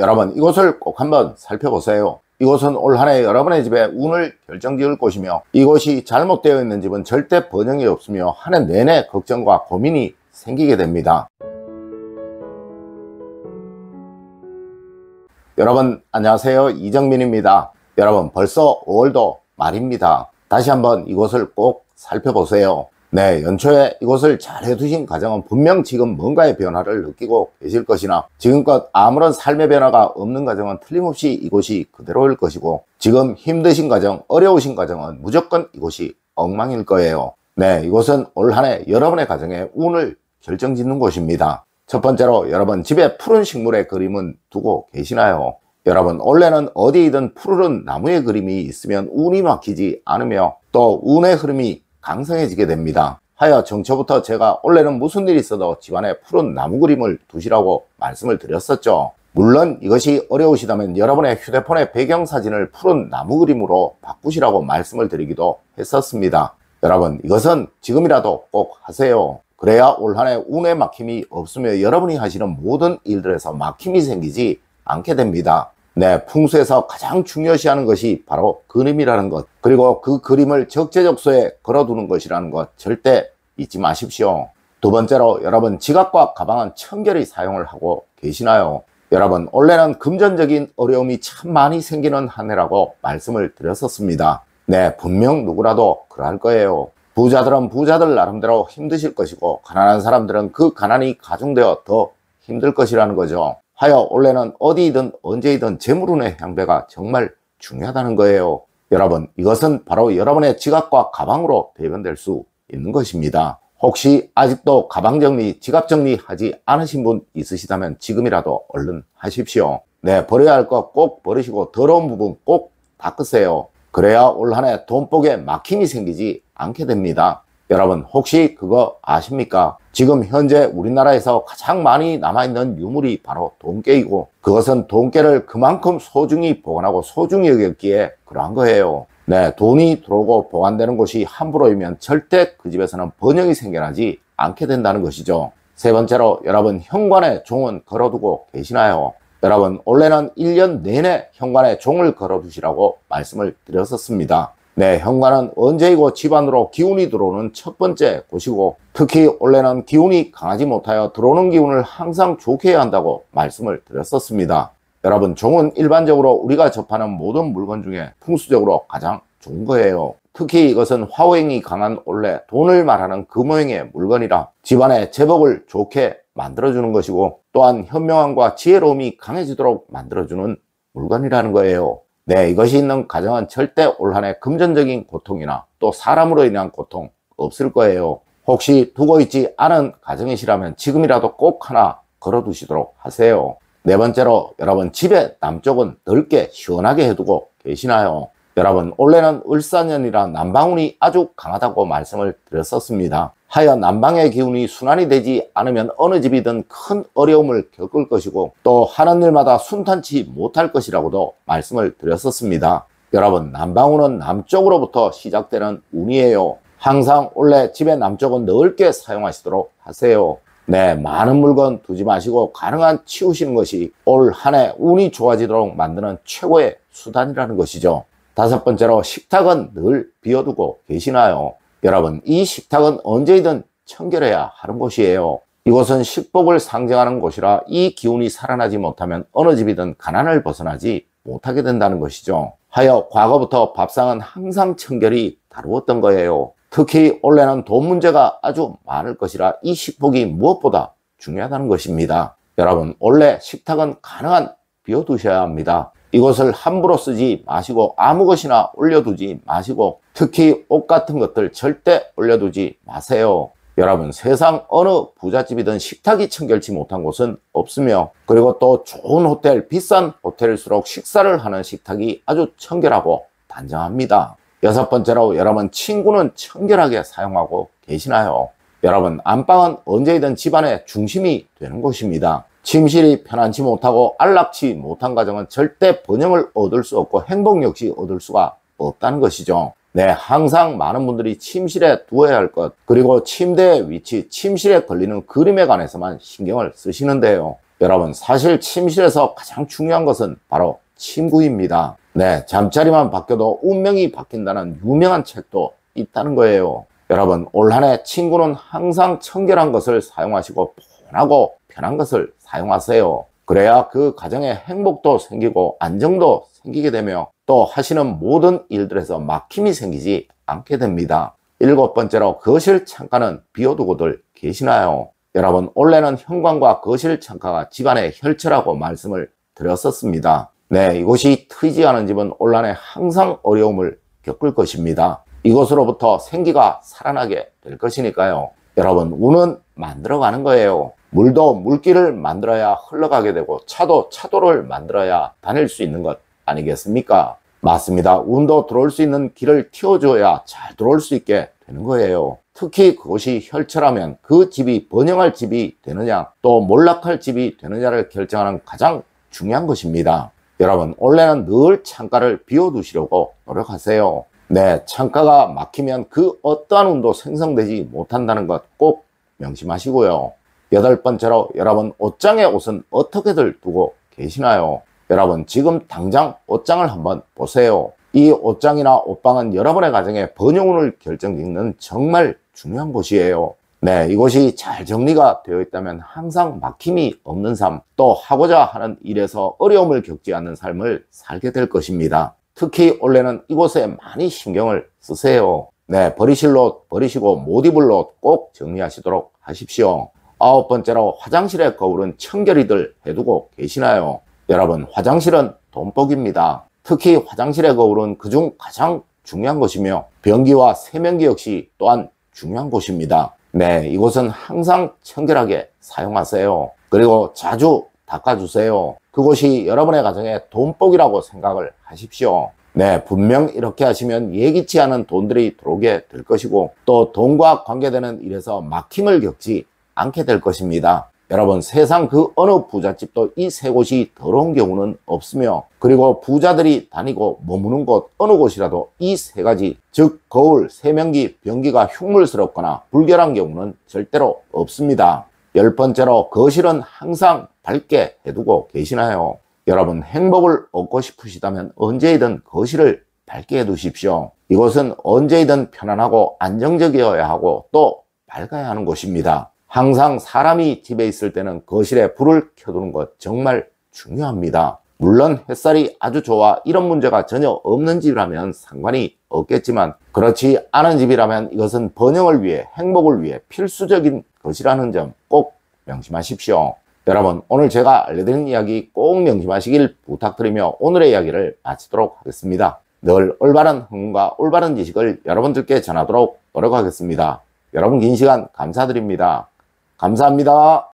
여러분, 이곳을 꼭 한번 살펴보세요. 이곳은 올 한해 여러분의 집에 운을 결정지을 곳이며, 이곳이 잘못되어 있는 집은 절대 번영이 없으며 한 해 내내 걱정과 고민이 생기게 됩니다. 여러분 안녕하세요, 이정민입니다. 여러분, 벌써 5월도 말입니다. 다시 한번 이곳을 꼭 살펴보세요. 네, 연초에 이곳을 잘 해두신 가정은 분명 지금 뭔가의 변화를 느끼고 계실 것이나, 지금껏 아무런 삶의 변화가 없는 가정은 틀림없이 이곳이 그대로일 것이고, 지금 힘드신 가정, 어려우신 가정은 무조건 이곳이 엉망일 거예요. 네, 이곳은 올 한해 여러분의 가정의 운을 결정짓는 곳입니다. 첫 번째로, 여러분 집에 푸른 식물의 그림은 두고 계시나요? 여러분, 원래는 어디이든 푸르른 나무의 그림이 있으면 운이 막히지 않으며 또 운의 흐름이 강성해지게 됩니다. 하여 정초부터 제가 원래는 무슨 일이 있어도 집안에 푸른 나무 그림을 두시라고 말씀을 드렸었죠. 물론 이것이 어려우시다면 여러분의 휴대폰의 배경사진을 푸른 나무 그림으로 바꾸시라고 말씀을 드리기도 했었습니다. 여러분, 이것은 지금이라도 꼭 하세요. 그래야 올 한해 운의 막힘이 없으며 여러분이 하시는 모든 일들에서 막힘이 생기지 않게 됩니다. 네, 풍수에서 가장 중요시하는 것이 바로 그림이라는 것, 그리고 그 그림을 적재적소에 걸어두는 것이라는 것 절대 잊지 마십시오. 두 번째로, 여러분 지갑과 가방은 청결히 사용을 하고 계시나요? 여러분, 원래는 금전적인 어려움이 참 많이 생기는 한 해라고 말씀을 드렸었습니다. 네, 분명 누구라도 그럴 거예요. 부자들은 부자들 나름대로 힘드실 것이고, 가난한 사람들은 그 가난이 가중되어 더 힘들 것이라는 거죠. 하여 원래는 어디이든 언제이든 재물운의 향배가 정말 중요하다는 거예요. 여러분, 이것은 바로 여러분의 지갑과 가방으로 대변될 수 있는 것입니다. 혹시 아직도 가방 정리, 지갑 정리 하지 않으신 분 있으시다면 지금이라도 얼른 하십시오. 네, 버려야 할 것 꼭 버리시고 더러운 부분 꼭 닦으세요. 그래야 올 한해 돈복에 막힘이 생기지 않게 됩니다. 여러분, 혹시 그거 아십니까? 지금 현재 우리나라에서 가장 많이 남아있는 유물이 바로 돈깨이고, 그것은 돈깨를 그만큼 소중히 보관하고 소중히 여겼기에 그러한 거예요. 네, 돈이 들어오고 보관되는 곳이 함부로이면 절대 그 집에서는 번영이 생겨나지 않게 된다는 것이죠. 세 번째로, 여러분 현관에 종은 걸어두고 계시나요? 여러분, 원래는 1년 내내 현관에 종을 걸어두시라고 말씀을 드렸었습니다. 네, 현관은 언제이고 집안으로 기운이 들어오는 첫 번째 곳이고, 특히 원래는 기운이 강하지 못하여 들어오는 기운을 항상 좋게 해야 한다고 말씀을 드렸었습니다. 여러분, 종은 일반적으로 우리가 접하는 모든 물건 중에 풍수적으로 가장 좋은 거예요. 특히 이것은 화호행이 강한 원래 돈을 말하는 금호행의 물건이라 집안의 제복을 좋게 만들어주는 것이고, 또한 현명함과 지혜로움이 강해지도록 만들어주는 물건이라는 거예요. 네, 이것이 있는 가정은 절대 올 한해 금전적인 고통이나 또 사람으로 인한 고통 없을 거예요. 혹시 두고 있지 않은 가정이시라면 지금이라도 꼭 하나 걸어두시도록 하세요. 네 번째로, 여러분 집의 남쪽은 넓게 시원하게 해두고 계시나요? 여러분, 원래는 을사년이라 난방운이 아주 강하다고 말씀을 드렸었습니다. 하여 난방의 기운이 순환이 되지 않으면 어느 집이든 큰 어려움을 겪을 것이고, 또 하는 일마다 순탄치 못할 것이라고도 말씀을 드렸었습니다. 여러분, 난방운은 남쪽으로부터 시작되는 운이에요. 항상 원래 집의 남쪽은 넓게 사용하시도록 하세요. 네, 많은 물건 두지 마시고 가능한 치우시는 것이 올 한해 운이 좋아지도록 만드는 최고의 수단이라는 것이죠. 다섯 번째로, 식탁은 늘 비워두고 계시나요? 여러분, 이 식탁은 언제이든 청결해야 하는 곳이에요. 이곳은 식복을 상징하는 곳이라 이 기운이 살아나지 못하면 어느 집이든 가난을 벗어나지 못하게 된다는 것이죠. 하여 과거부터 밥상은 항상 청결히 다루었던 거예요. 특히 원래는 돈 문제가 아주 많을 것이라 이 식복이 무엇보다 중요하다는 것입니다. 여러분, 원래 식탁은 가능한 비워두셔야 합니다. 이것을 함부로 쓰지 마시고 아무 것이나 올려두지 마시고, 특히 옷 같은 것들 절대 올려두지 마세요. 여러분, 세상 어느 부잣집이든 식탁이 청결치 못한 곳은 없으며, 그리고 또 좋은 호텔, 비싼 호텔일수록 식사를 하는 식탁이 아주 청결하고 단정합니다. 여섯 번째로, 여러분 침구는 청결하게 사용하고 계시나요? 여러분, 안방은 언제이든 집안의 중심이 되는 곳입니다. 침실이 편안치 못하고 안락치 못한 가정은 절대 번영을 얻을 수 없고 행복 역시 얻을 수가 없다는 것이죠. 네, 항상 많은 분들이 침실에 두어야 할 것, 그리고 침대의 위치, 침실에 걸리는 그림에 관해서만 신경을 쓰시는데요. 여러분, 사실 침실에서 가장 중요한 것은 바로 친구입니다. 네, 잠자리만 바뀌어도 운명이 바뀐다는 유명한 책도 있다는 거예요. 여러분, 올 한 해 친구는 항상 청결한 것을 사용하시고 편하고 편한 것을 사용하세요. 그래야 그 가정에 행복도 생기고 안정도 생기게 되며 또 하시는 모든 일들에서 막힘이 생기지 않게 됩니다. 7번째로 거실 창가는 비워두고들 계시나요? 여러분, 원래는 현관과 거실 창가가 집안의 혈처라고 말씀을 드렸었습니다. 네, 이곳이 트이지 않은 집은 올 한 해 항상 어려움을 겪을 것입니다. 이곳으로부터 생기가 살아나게 될 것이니까요. 여러분, 운은 만들어가는 거예요. 물도 물길을 만들어야 흘러가게 되고 차도 차도를 만들어야 다닐 수 있는 것 아니겠습니까? 맞습니다. 운도 들어올 수 있는 길을 틔워줘야 잘 들어올 수 있게 되는 거예요. 특히 그것이 혈처라면 그 집이 번영할 집이 되느냐 또 몰락할 집이 되느냐를 결정하는 가장 중요한 것입니다. 여러분, 원래는 늘 창가를 비워두시려고 노력하세요. 네, 창가가 막히면 그 어떠한 운도 생성되지 못한다는 것 꼭 명심하시고요. 8번째로 여러분, 옷장에 옷은 어떻게들 두고 계시나요? 여러분, 지금 당장 옷장을 한번 보세요. 이 옷장이나 옷방은 여러분의 가정의 번영운을 결정짓는 정말 중요한 곳이에요. 네, 이곳이 잘 정리가 되어 있다면 항상 막힘이 없는 삶, 또 하고자 하는 일에서 어려움을 겪지 않는 삶을 살게 될 것입니다. 특히 원래는 이곳에 많이 신경을 쓰세요. 네, 버리실 옷 버리시고 못 입을 옷 꼭 정리하시도록 하십시오. 9번째로 화장실의 거울은 청결히들 해두고 계시나요? 여러분, 화장실은 돈복입니다. 특히 화장실의 거울은 그중 가장 중요한 것이며 변기와 세면기 역시 또한 중요한 곳입니다. 네, 이곳은 항상 청결하게 사용하세요. 그리고 자주 닦아주세요. 그곳이 여러분의 가정의 돈복이라고 생각을 하십시오. 네, 분명 이렇게 하시면 예기치 않은 돈들이 들어오게 될 것이고 또 돈과 관계되는 일에서 막힘을 겪지 않게 될 것입니다. 여러분, 세상 그 어느 부잣집도 이 세 곳이 더러운 경우는 없으며 그리고 부자들이 다니고 머무는 곳 어느 곳이라도 이 세 가지 즉 거울, 세면기, 변기가 흉물스럽거나 불결한 경우는 절대로 없습니다. 10번째로 거실은 항상 밝게 해두고 계시나요? 여러분, 행복을 얻고 싶으시다면 언제이든 거실을 밝게 해두십시오. 이곳은 언제이든 편안하고 안정적이어야 하고 또 밝아야 하는 곳입니다. 항상 사람이 집에 있을 때는 거실에 불을 켜두는 것 정말 중요합니다. 물론 햇살이 아주 좋아 이런 문제가 전혀 없는 집이라면 상관이 없겠지만 그렇지 않은 집이라면 이것은 번영을 위해 행복을 위해 필수적인 것이라는 점 꼭 명심하십시오. 여러분, 오늘 제가 알려드린 이야기 꼭 명심하시길 부탁드리며 오늘의 이야기를 마치도록 하겠습니다. 늘 올바른 흥과 올바른 지식을 여러분들께 전하도록 노력하겠습니다. 여러분, 긴 시간 감사드립니다. 감사합니다.